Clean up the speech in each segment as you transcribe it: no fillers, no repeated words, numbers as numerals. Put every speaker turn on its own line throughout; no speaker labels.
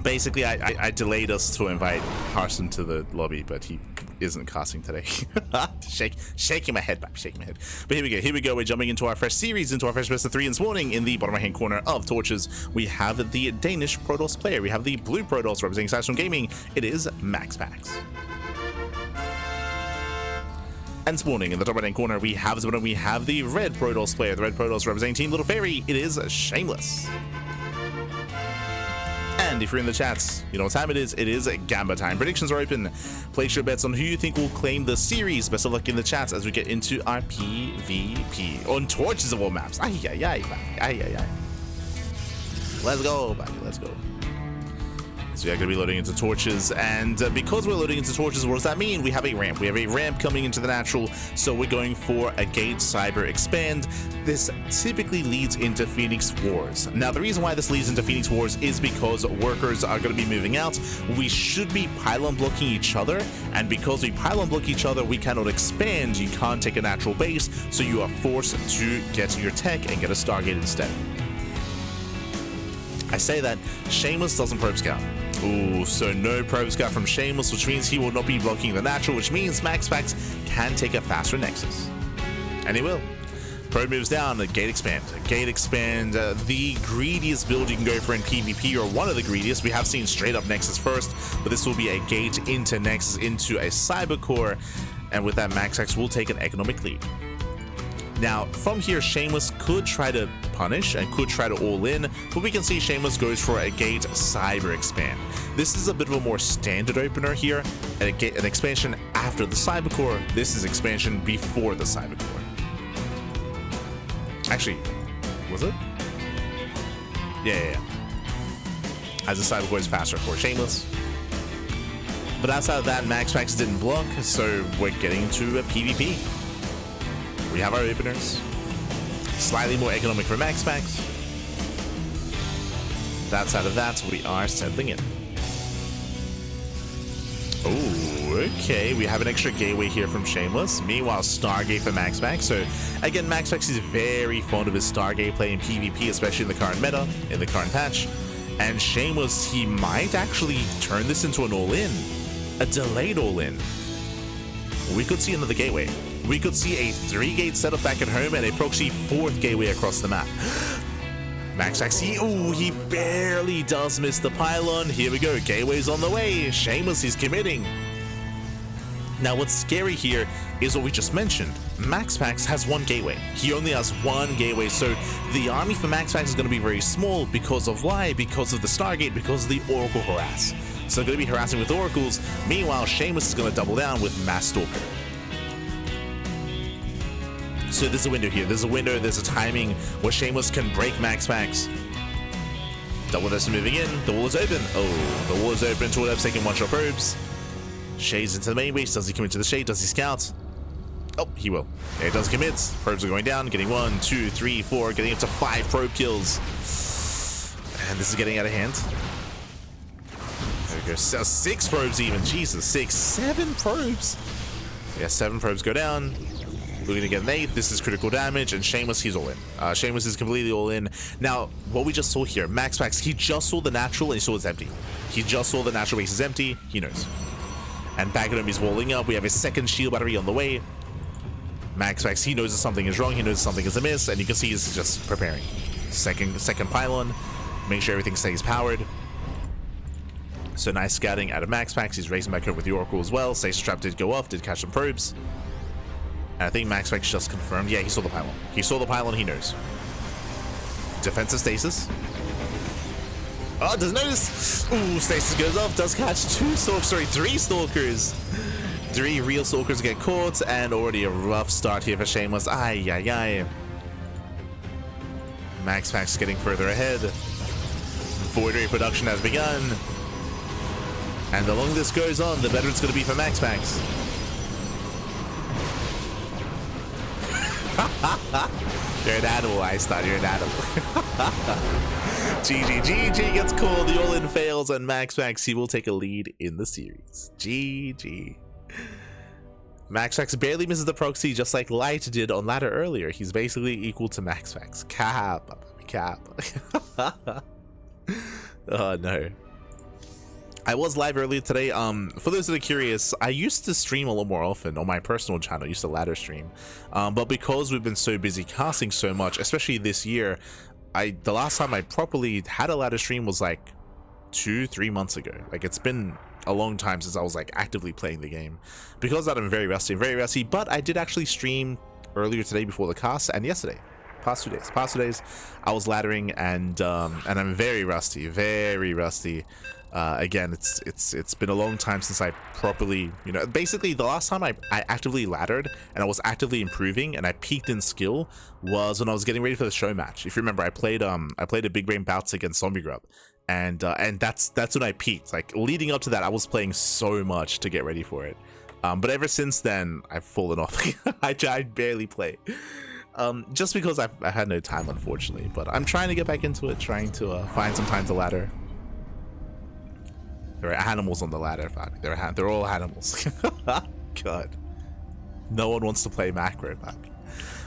Basically, I delayed us to invite Carson to the lobby, but he isn't casting today. shaking my head back, shaking my head. But here we go. We're jumping into our fresh series, into our fresh best of 3 this morning. In the bottom right hand corner of Torches, we have the Danish Protoss player. We have the blue Protoss representing Saxon Gaming. It is MaxPax. And spawning in the top right hand corner, we have the red Protoss player. The red Protoss representing Team Little Fairy. It is Shameless. And if you're in the chats, you know what time it is. It is Gamba time. Predictions are open. Place your bets on who you think will claim the series. Best of luck in the chats as we get into our PvP on Torches of all maps. Ay, ay, ay, ay, ay, ay. Let's go, buddy. Let's go. So we are going to be loading into Torches, and because we're loading into Torches, what does that mean? We have a ramp. We have a ramp coming into the natural, so we're going for a Gate Saber expand. This typically leads into Phoenix Wars. Now, the reason why this leads into Phoenix Wars is because workers are going to be moving out. We should be pylon blocking each other, and because we pylon block each other, we cannot expand. You can't take a natural base, so you are forced to get your tech and get a Stargate instead. I say that Shameless doesn't probe scout. Ooh, so no probe scout from Shameless, which means he will not be blocking the natural, which means MaxPax can take a faster Nexus. And he will. Probe moves down, a Gate Expand. Gate Expand, the greediest build you can go for in PvP, or one of the greediest. We have seen straight up Nexus first, but this will be a Gate into Nexus, into a Cyber Core, and with that MaxPax will take an economic lead. Now, from here, Shameless could try to punish and could try to all in, but we can see Shameless goes for a Gate Cyber Expand. This is a bit of a more standard opener here, and an expansion after the Cyber Core. This is expansion before the Cyber Core. Actually, was it? Yeah. As the Cyber Core is faster for Shameless. But outside of that, MaxPax didn't block, so we're getting to a PvP. We have our openers. Slightly more economic for MaxPax. Outside of that, we are settling in. Oh, okay. We have an extra gateway here from Shameless. Meanwhile, Stargate for MaxPax. So, again, MaxPax is very fond of his Stargate play in PvP, especially in the current meta, in the current patch. And Shameless, he might actually turn this into an all-in. A delayed all-in. We could see another gateway. We could see a 3-gate setup back at home and a proxy 4th gateway across the map. MaxPax, he barely does miss the pylon. Here we go, gateway's on the way. Shameless, he's committing. Now, what's scary here is what we just mentioned. MaxPax has 1 gateway. He only has 1 gateway, so the army for MaxPax is going to be very small because of why? Because of the Stargate, because of the Oracle harass. So they're going to be harassing with Oracles. Meanwhile, Shameless is going to double down with Mass Stalker. So there's a window here. There's a window. There's a timing where Shameless can break MaxPax. Double this moving in. The wall is open. Oh, the wall is open. Two up taking 1-shot probes. Shades into the main base. Does he commit to the shade? Does he scout? Oh, he will. Yeah, he does commit. Probes are going down. Getting 1, 2, 3, 4. Getting up to 5 probe kills. And this is getting out of hand. There we go. 6 probes even. Jesus. 6, 7 probes. Yeah, 7 probes go down. Looking to get an 8. This is critical damage, and Shameless, he's all in. Shameless is completely all in. Now, what we just saw here, MaxPax, he just saw the natural and he saw it's empty. He just saw the natural base is empty. He knows. And back at him, he's walling up. We have a 2nd shield battery on the way. MaxPax, he knows that something is wrong. He knows something is amiss, and you can see he's just preparing. Second pylon. Make sure everything stays powered. So nice scouting out of MaxPax. He's racing back up with the Oracle as well. Stasis Trap did go off, did catch some probes. And I think MaxPax just confirmed. Yeah, he saw the pylon. He saw the pylon, he knows. Defensive stasis. Oh, doesn't notice. Ooh, stasis goes off. Does catch 2 stalkers. Sorry, 3 stalkers. 3 real stalkers get caught. And already a rough start here for Shameless. Ay, ay, ay. MaxPax getting further ahead. Void Ray production has begun. And the longer this goes on, the better it's going to be for MaxPax. You're an animal, I thought you're an animal. GG gets called, the all-in fails, and MaxPax, he will take a lead in the series. GG. MaxPax barely misses the proxy, just like Light did on ladder earlier. He's basically equal to MaxPax. Cap. Oh no. I was live earlier today. For those that are curious, I used to stream a lot more often on my personal channel. I used to ladder stream, but because we've been so busy casting so much, especially this year, the last time I properly had a ladder stream was like 2-3 months ago. Like, it's been a long time since I was like actively playing the game. Because of that, I'm very rusty, but I did actually stream earlier today before the cast, and yesterday. Past two days I was laddering, and I'm very rusty. Again, it's been a long time since I properly, you know, basically the last time I actively laddered and I was actively improving and I peaked in skill was when I was getting ready for the show match. If you remember, I played a big brain bouts against Zombie Grub, and that's when I peaked. Like, leading up to that, I was playing so much to get ready for it, but ever since then I've fallen off. I barely play. Just because I had no time, unfortunately, but I'm trying to get back into it, trying to find some time to ladder. There are animals on the ladder, Fabi. They're all animals. God, no one wants to play macro, Fabi.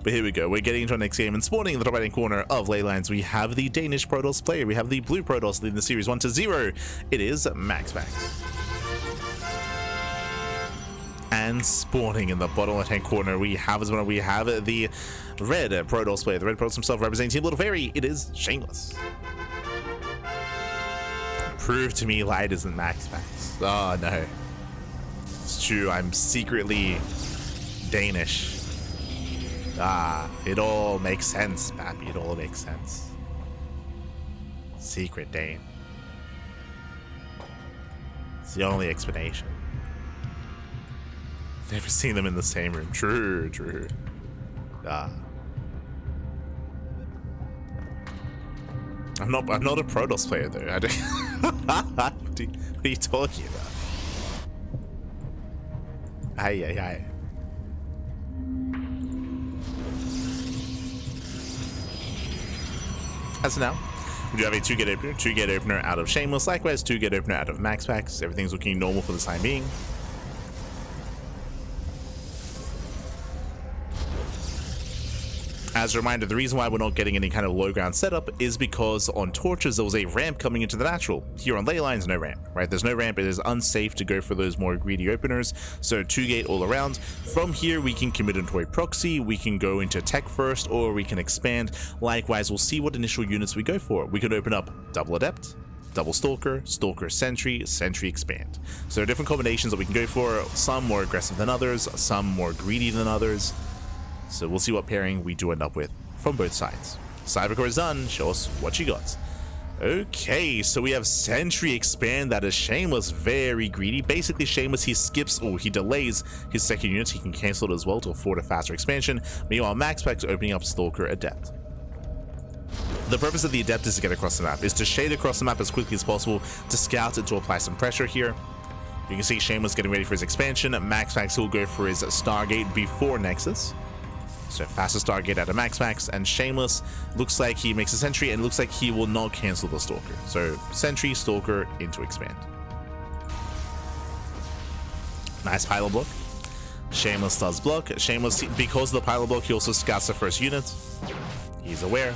But here we go. We're getting into our next game, and spawning in the top right hand corner of ley lines, we have the Danish Protoss player. We have the blue Protoss leading the series 1-0. It is MaxPax. And spawning in the bottom left-hand corner, we have the red Protoss player, the red Protoss himself, representing Team Little Fairy. It is Shameless. Prove to me light isn't MaxPax. Oh no, it's true. I'm secretly Danish. It all makes sense, Pappy. It all makes sense. Secret Dane. It's the only explanation. Never seen them in the same room. True. I'm not a Protoss player though. I don't what are you talking about? Aye. As of now, we do have a 2-gate opener, 2-gate opener out of Shameless, likewise 2-gate opener out of MaxPax. Everything's looking normal for the time being. As a reminder, the reason why we're not getting any kind of low ground setup is because on Torches there was a ramp coming into the natural. Here on ley lines, no ramp, right? There's no ramp. It is unsafe to go for those more greedy openers, so 2-gate all around. From here we can commit into a proxy, we can go into tech first, or we can expand. Likewise, we'll see what initial units we go for. We can open up double adept, double stalker, stalker sentry, sentry expand. So there are different combinations that we can go for, some more aggressive than others, some more greedy than others. So we'll see what pairing we do end up with from both sides. Cybercore is done. Show us what you got. Okay, so we have Sentry Expand. That is Shameless, very greedy. Basically, Shameless, he skips or he delays his second unit. He can cancel it as well to afford a faster expansion. Meanwhile, MaxPax opening up Stalker Adept. The purpose of the Adept is to get across the map, is to shade across the map as quickly as possible, to scout and to apply some pressure here. You can see Shameless getting ready for his expansion. MaxPax will go for his Stargate before Nexus. So fastest Stargate out of MaxPax, and Shameless looks like he makes a Sentry and looks like he will not cancel the Stalker. So Sentry, Stalker into expand. Nice pylon block. Shameless does block. Shameless, because of the pylon block, he also scouts the first unit. He's aware.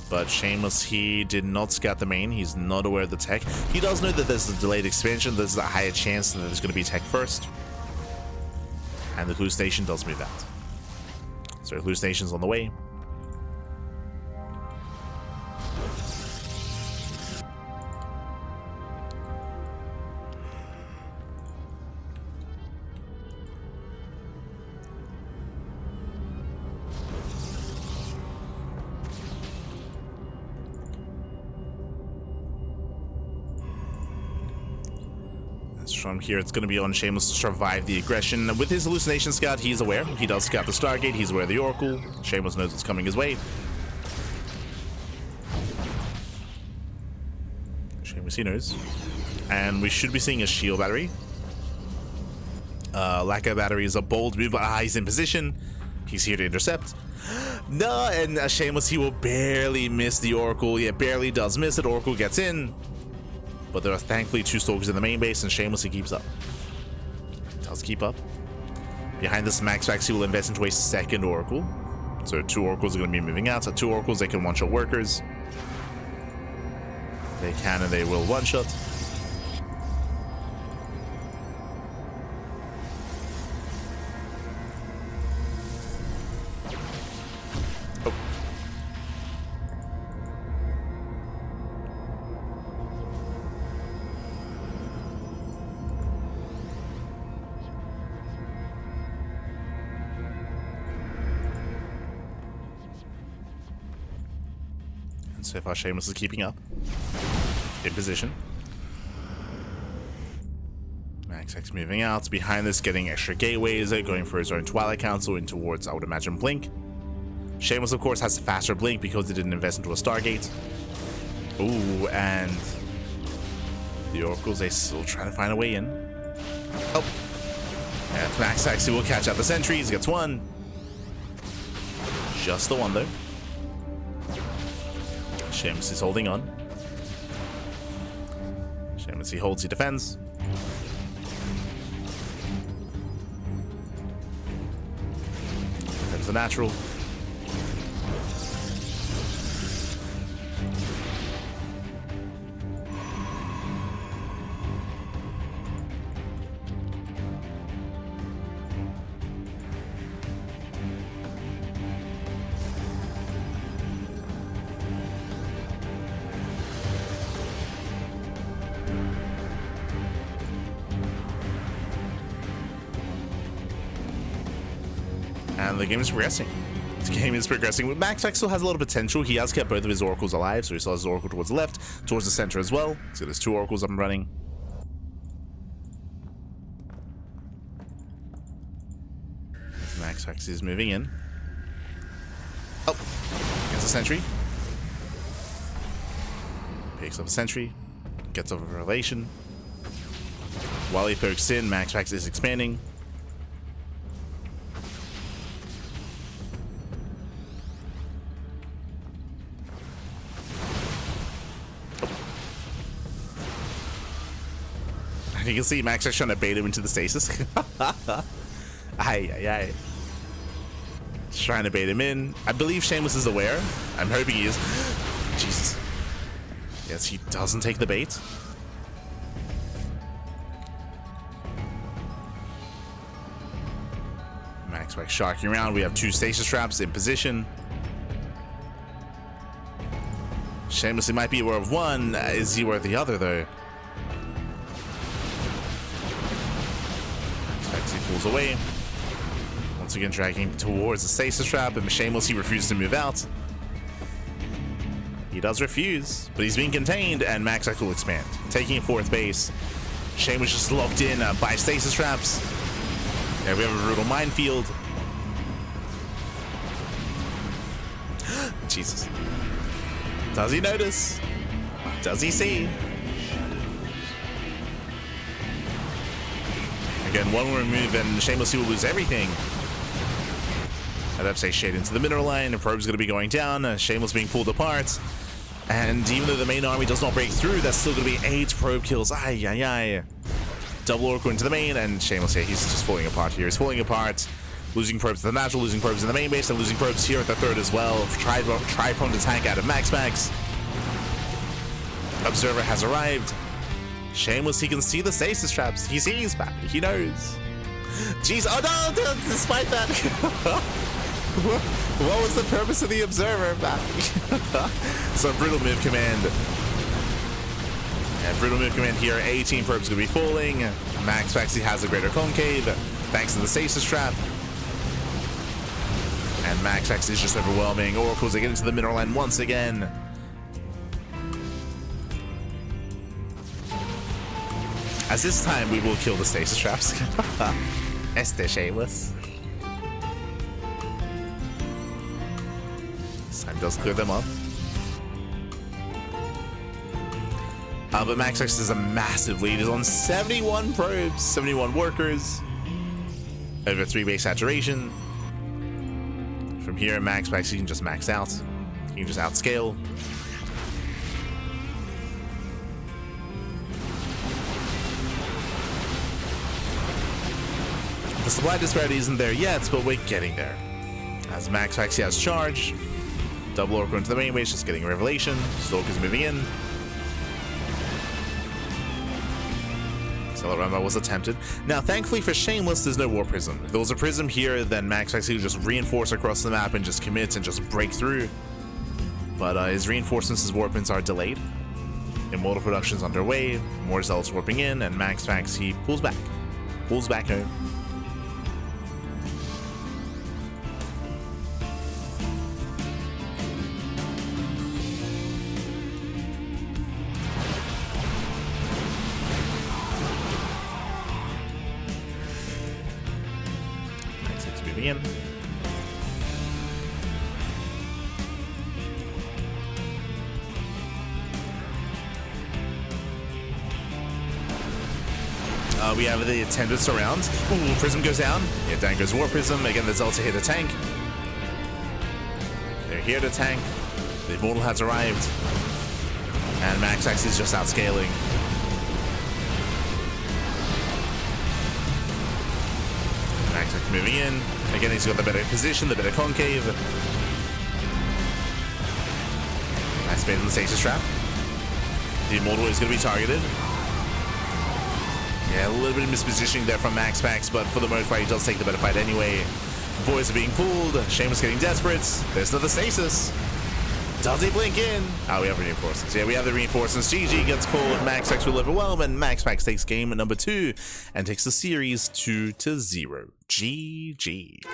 But Shameless, he did not scout the main. He's not aware of the tech. He does know that there's a delayed expansion. There's a higher chance that there's going to be tech first. And the hallucination does move out. So hallucination's on the way. From here, it's going to be on Shameless to survive the aggression. With his hallucination scout, he's aware. He does scout the Stargate. He's aware of the Oracle. Shameless knows what's coming his way. Shameless, he knows. And we should be seeing a shield battery. Lacquer battery is a bold move, but he's in position. He's here to intercept. No, and Shameless, he will barely miss the Oracle. Yeah, barely does miss it. Oracle gets in. But there are thankfully 2 Stalkers in the main base, and Shameless, he keeps up. Does keep up. Behind this MaxPax, he will invest into a second Oracle. So 2 Oracles are going to be moving out. So 2 Oracles, they can one-shot workers. They can and they will one-shot. Oh. And so far, Shameless is keeping up. In position. MaxPax moving out. Behind this, getting extra gateways, going for his own Twilight Council in towards, I would imagine, Blink. Shameless, of course, has the faster Blink because they didn't invest into a Stargate. Ooh, and the Oracles, they still trying to find a way in. Oh. And MaxPax will catch out the sentries. Gets one. Just the one, though. Shameless is holding on. Shameless, he holds, he defends. Defends the natural. And the game is progressing. The game is progressing. MaxPax still has a lot of potential. He has kept both of his Oracles alive, so he still has his Oracle towards the left, towards the center as well. So there's 2 Oracles up and running. MaxPax is moving in. Oh, gets a sentry. Picks up a sentry. Gets over a Revelation. While he pokes in, MaxPax is expanding. You can see MaxPax trying to bait him into the stasis. Aye. Just trying to bait him in. I believe Shameless is aware. I'm hoping he is. Jesus. Yes, he doesn't take the bait. MaxPax sharking around. We have 2 stasis traps in position. Shameless, he might be aware of one. Is he aware of the other, though? He pulls away. Once again, dragging towards the stasis trap, and Shameless, he refuses to move out. He does refuse, but he's being contained, and MaxPax will expand. Taking 4th base. Shameless just locked in by stasis traps. Yeah, we have a brutal minefield. Jesus. Does he notice? Does he see? Again, one more move and Shameless will lose everything. I'd have to say shade into the mineral line. The probe's going to be going down. Shameless being pulled apart. And even though the main army does not break through, that's still going to be 8 probe kills. Aye. Double Oracle into the main, and Shameless, yeah, he's just falling apart here. He's falling apart. Losing probes to the natural, losing probes in the main base, and losing probes here at the 3rd as well. Tri-prone to tank out of MaxPax. Observer has arrived. Shameless, he can see the stasis traps. He sees, man. He knows. Jeez, oh no, despite that. What was the purpose of the Observer, man? So, brutal move command. And brutal move command here. 18 probes going to be falling. MaxPax, he has a greater concave, thanks to the stasis trap. And MaxPax is just overwhelming. Oracles, they get into the mineral line once again. As this time, we will kill the stasis traps. Este Shameless. This time does clear them up. But MaxPax is a massive lead. He's on 71 probes, 71 workers. Over 3 base saturation. From here, MaxPax, he can just max out. He can just outscale. The supply disparity isn't there yet, but we're getting there. As MaxPax, he has charge. Double Oracle into the main base, just getting a Revelation. Stalker's moving in. Telerama was attempted. Now, thankfully for Shameless, there's no War Prism. If there was a Prism here, then MaxPax would just reinforce across the map and just commit and just break through. But his reinforcements, his warpins are delayed. Immortal production's underway, more Zealots warping in, and MaxPax, he pulls back home. MaxPax moving in. We have the attendant surrounds. Ooh, Prism goes down. Yeah, down goes War Prism. Again, the Zealots are here to tank. They're here to tank. The Immortal has arrived. And MaxPax is just outscaling. MaxPax moving in. Again, he's got the better position, the better concave. Nice bait in the stasis trap. The Immortal is going to be targeted. Yeah, a little bit of mispositioning there from MaxPax, but for the most part, he does take the better fight anyway. Voids are being pulled. Shameless getting desperate. There's another stasis. Does he blink in? Oh, we have reinforcements. Yeah, we have the reinforcements. GG gets pulled. MaxPax will overwhelm, and MaxPax takes game number 2 and takes the series 2-0. GG.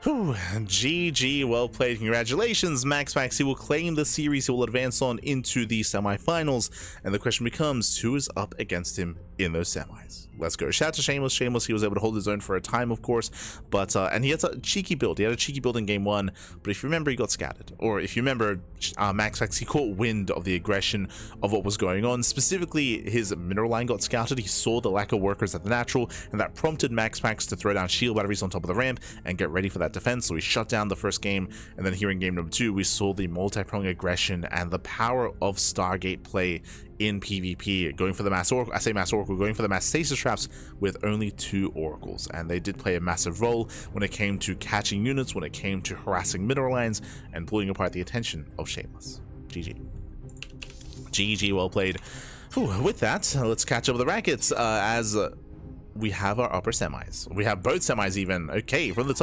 Whew, GG, well played. Congratulations, MaxPax. He will claim the series. He will advance on into the semifinals. And the question becomes, who is up against him in those semis? Let's go. Shout out to Shameless. Shameless, he was able to hold his own for a time, of course. But, and he had a cheeky build. He had a cheeky build in game 1. But if you remember, he got scattered. Or if you remember, MaxPax, he caught wind of the aggression of what was going on. Specifically, his mineral line got scouted. He saw the lack of workers at the natural. And that prompted MaxPax to throw down shield batteries on top of the ramp and get ready for that defense. So we shut down the first game, and then here in game number 2 we saw the multi-pronged aggression and the power of Stargate play in PvP, going for the mass oracle. I say mass oracle, going for the mass stasis traps with only 2 oracles, and they did play a massive role when it came to catching units, when it came to harassing mineral lines and pulling apart the attention of Shameless. GG, well played. Whew, with that, let's catch up with the rackets as we have our upper semis. We have both semis even. Okay, from the top.